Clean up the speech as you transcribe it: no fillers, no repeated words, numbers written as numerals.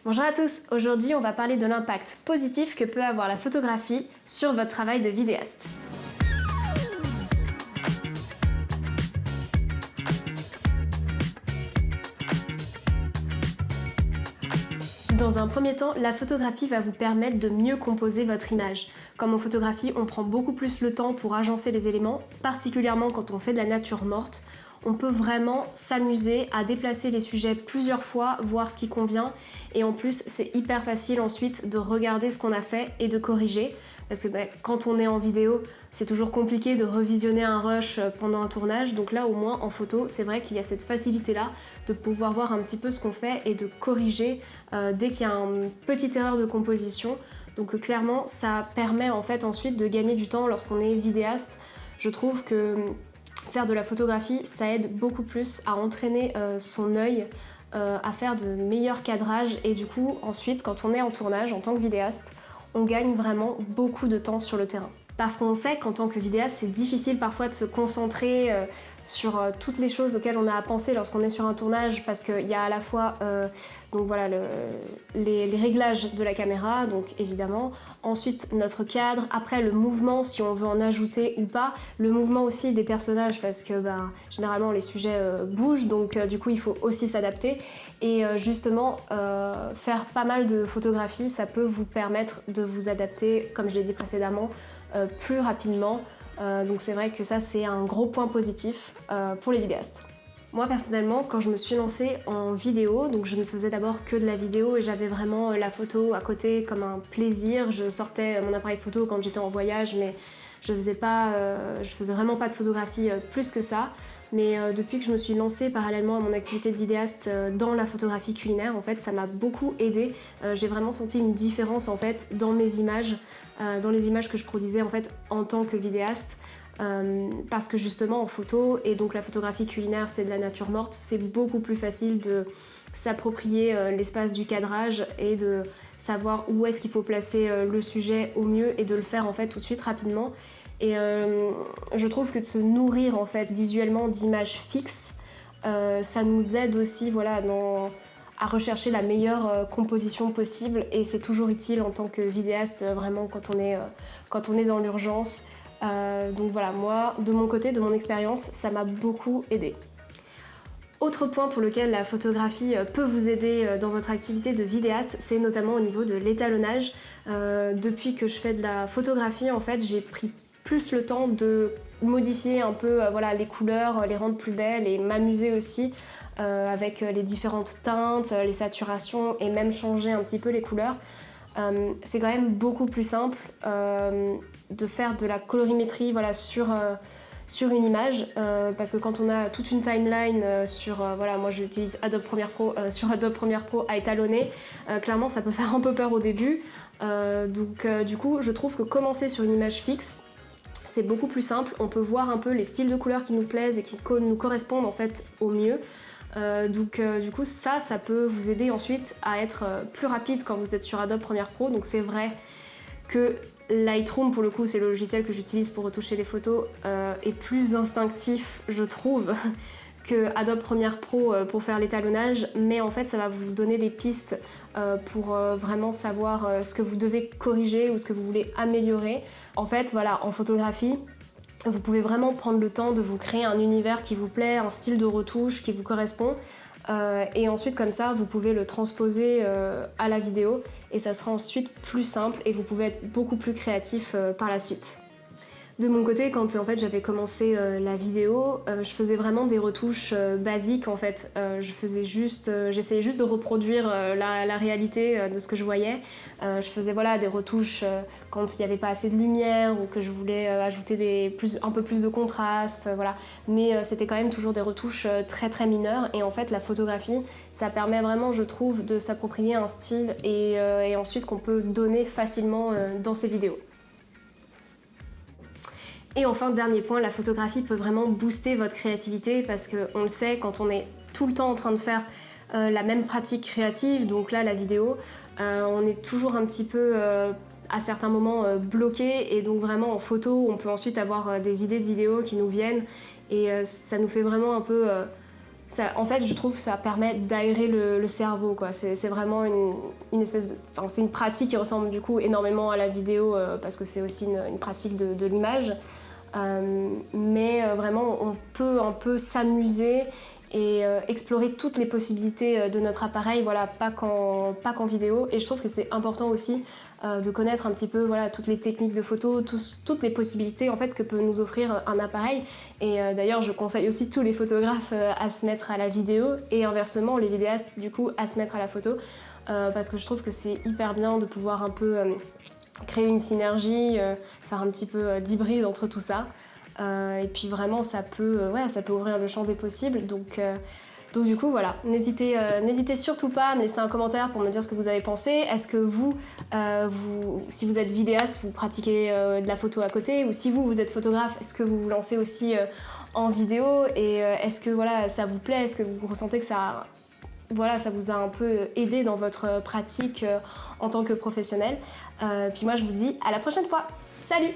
Bonjour à tous, aujourd'hui on va parler de l'impact positif que peut avoir la photographie sur votre travail de vidéaste. Dans un premier temps, la photographie va vous permettre de mieux composer votre image. Comme en photographie, on prend beaucoup plus le temps pour agencer les éléments, particulièrement quand on fait de la nature morte. On peut vraiment s'amuser à déplacer les sujets plusieurs fois, voir ce qui convient. Et en plus, c'est hyper facile ensuite de regarder ce qu'on a fait et de corriger. Parce que quand on est en vidéo, c'est toujours compliqué de revisionner un rush pendant un tournage. Donc là, au moins, en photo, c'est vrai qu'il y a cette facilité-là de pouvoir voir un petit peu ce qu'on fait et de corriger dès qu'il y a une petite erreur de composition. Donc clairement, ça permet en fait ensuite de gagner du temps lorsqu'on est vidéaste. Je trouve que faire de la photographie, ça aide beaucoup plus à entraîner son œil, à faire de meilleurs cadrages et du coup, ensuite, quand on est en tournage en tant que vidéaste, on gagne vraiment beaucoup de temps sur le terrain. Parce qu'on sait qu'en tant que vidéaste, c'est difficile parfois de se concentrer sur toutes les choses auxquelles on a à penser lorsqu'on est sur un tournage, parce qu'il y a à la fois donc voilà, les réglages de la caméra, donc évidemment, ensuite notre cadre, après le mouvement si on veut en ajouter ou pas, le mouvement aussi des personnages parce que généralement les sujets bougent, donc du coup il faut aussi s'adapter et justement faire pas mal de photographies, ça peut vous permettre de vous adapter, comme je l'ai dit précédemment, plus rapidement. Donc c'est vrai que ça c'est un gros point positif pour les vidéastes. Moi personnellement, quand je me suis lancée en vidéo, donc je ne faisais d'abord que de la vidéo et j'avais vraiment la photo à côté comme un plaisir. Je sortais mon appareil photo quand j'étais en voyage, mais je faisais vraiment pas de photographie plus que ça. Mais depuis que je me suis lancée parallèlement à mon activité de vidéaste dans la photographie culinaire, en fait, ça m'a beaucoup aidée. J'ai vraiment senti une différence en fait dans mes images, dans les images que je produisais en fait en tant que vidéaste. Parce que justement en photo, et donc la photographie culinaire c'est de la nature morte, c'est beaucoup plus facile de s'approprier l'espace du cadrage et de savoir où est-ce qu'il faut placer le sujet au mieux et de le faire en fait tout de suite rapidement. Et je trouve que de se nourrir en fait visuellement d'images fixes, ça nous aide aussi voilà, à rechercher la meilleure composition possible et c'est toujours utile en tant que vidéaste vraiment quand on est dans l'urgence. Donc voilà, moi, de mon côté, de mon expérience, ça m'a beaucoup aidé. Autre point pour lequel la photographie peut vous aider dans votre activité de vidéaste, c'est notamment au niveau de l'étalonnage. Depuis que je fais de la photographie, en fait, j'ai pris plus le temps de modifier un peu voilà, les couleurs, les rendre plus belles et m'amuser aussi avec les différentes teintes, les saturations et même changer un petit peu les couleurs. C'est quand même beaucoup plus simple de faire de la colorimétrie voilà, sur une image parce que quand on a toute une timeline voilà, moi j'utilise Adobe Premiere Pro sur Adobe Premiere Pro à étalonner, clairement ça peut faire un peu peur au début donc du coup je trouve que commencer sur une image fixe c'est beaucoup plus simple, on peut voir un peu les styles de couleurs qui nous plaisent et qui nous correspondent en fait au mieux. Donc du coup ça peut vous aider ensuite à être plus rapide quand vous êtes sur Adobe Premiere Pro. Donc c'est vrai que Lightroom pour le coup c'est le logiciel que j'utilise pour retoucher les photos est plus instinctif je trouve que Adobe Premiere Pro pour faire l'étalonnage, mais en fait ça va vous donner des pistes pour vraiment savoir ce que vous devez corriger ou ce que vous voulez améliorer. En fait voilà, en photographie vous pouvez vraiment prendre le temps de vous créer un univers qui vous plaît, un style de retouche qui vous correspond et ensuite comme ça vous pouvez le transposer à la vidéo et ça sera ensuite plus simple et vous pouvez être beaucoup plus créatif par la suite. De mon côté, quand en fait j'avais commencé la vidéo, je faisais vraiment des retouches basiques en fait. J'essayais juste de reproduire la réalité de ce que je voyais. Je faisais voilà des retouches quand il n'y avait pas assez de lumière ou que je voulais ajouter un peu plus de contraste, voilà. Mais c'était quand même toujours des retouches très très mineures. Et en fait, la photographie, ça permet vraiment, je trouve, de s'approprier un style et ensuite qu'on peut donner facilement dans ses vidéos. Et enfin, dernier point, la photographie peut vraiment booster votre créativité parce qu'on le sait, quand on est tout le temps en train de faire la même pratique créative, donc là la vidéo, on est toujours un petit peu à certains moments bloqué et donc vraiment en photo on peut ensuite avoir des idées de vidéos qui nous viennent et ça nous fait vraiment un peu en fait, je trouve que ça permet d'aérer le cerveau, quoi. C'est vraiment une espèce de... Enfin, c'est une pratique qui ressemble du coup énormément à la vidéo parce que c'est aussi une pratique de l'image. Mais vraiment, on peut un peu s'amuser et explorer toutes les possibilités de notre appareil, voilà, pas qu'en vidéo. Et je trouve que c'est important aussi de connaître un petit peu voilà, toutes les techniques de photo, toutes les possibilités en fait, que peut nous offrir un appareil. Et d'ailleurs, je conseille aussi tous les photographes à se mettre à la vidéo et inversement, les vidéastes du coup à se mettre à la photo parce que je trouve que c'est hyper bien de pouvoir un peu créer une synergie, faire un petit peu d'hybride entre tout ça. Et puis vraiment, ça peut ouvrir le champ des possibles. Donc du coup, voilà, n'hésitez surtout pas à me laisser un commentaire pour me dire ce que vous avez pensé. Est-ce que si vous êtes vidéaste, vous pratiquez de la photo à côté? Ou si vous êtes photographe, est-ce que vous vous lancez aussi en vidéo? Et est-ce que voilà, ça vous plaît? Est-ce que vous ressentez que ça vous a un peu aidé dans votre pratique en tant que professionnel? Puis moi, je vous dis à la prochaine fois. Salut!